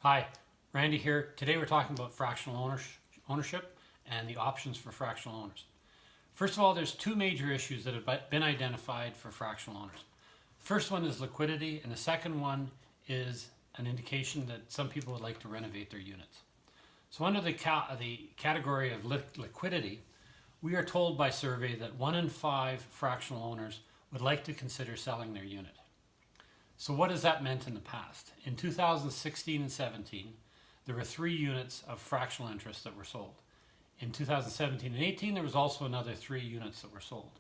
Hi, Randy here. Today we're talking about fractional ownership and the options for fractional owners. First of all, there's two major issues that have been identified for fractional owners. First one is liquidity, and the second one is an indication that some people would like to renovate their units. So under the category of liquidity, we are told by survey that 1 in 5 fractional owners would like to consider selling their unit. So what has that meant in the past? In 2016 and 17, there were 3 units of fractional interest that were sold. In 2017 and 18, there was also another 3 units that were sold.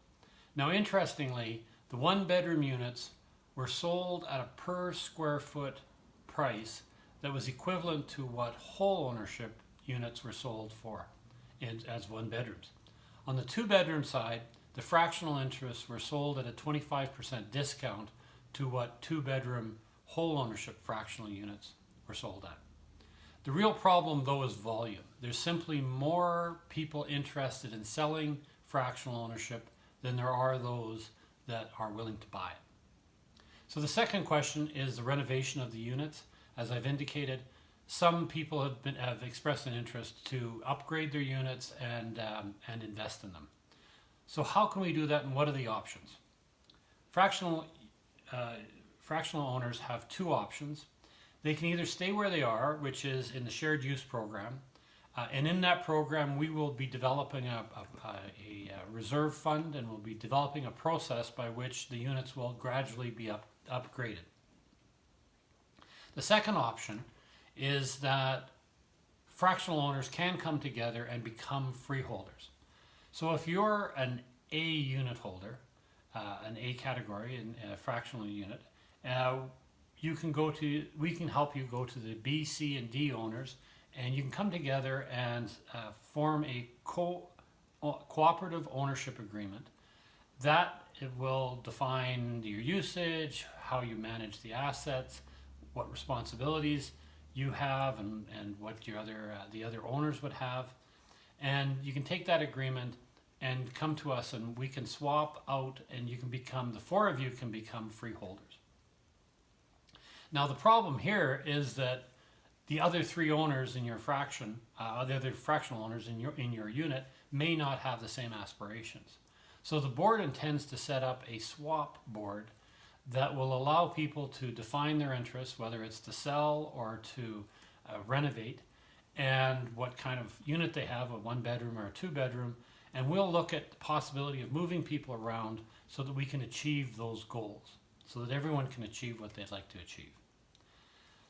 Now, interestingly, the 1-bedroom units were sold at a per square foot price that was equivalent to what whole ownership units were sold for as 1-bedrooms. On the 2-bedroom side, the fractional interests were sold at a 25% discount to what 2-bedroom whole ownership fractional units were sold at. The real problem, though, is volume. There's simply more people interested in selling fractional ownership than there are those that are willing to buy it. So the second question is the renovation of the units. As I've indicated, some people have expressed an interest to upgrade their units and invest in them. So how can we do that, and what are the options? Fractional owners have 2 options. They can either stay where they are, which is in the shared use program, and in that program we will be developing a reserve fund, and we'll be developing a process by which the units will gradually be upgraded. The second option is that fractional owners can come together and become freeholders. So if you're an A unit holder, an A category in a fractional unit, we can help you go to the B, C, and D owners, and you can come together and form a cooperative ownership agreement. That it will define your usage, how you manage the assets, what responsibilities you have, and what the other owners would have. And you can take that agreement and come to us, and we can swap out, and you can become, the 4 of you can become freeholders. Now the problem here is that the other 3 owners in your fraction, the other fractional owners in your unit, may not have the same aspirations. So the board intends to set up a swap board that will allow people to define their interests, whether it's to sell or to renovate, and what kind of unit they have, a 1-bedroom or a 2-bedroom, and we'll look at the possibility of moving people around so that we can achieve those goals, so that everyone can achieve what they'd like to achieve.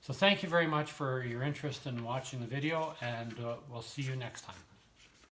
So thank you very much for your interest in watching the video, and we'll see you next time.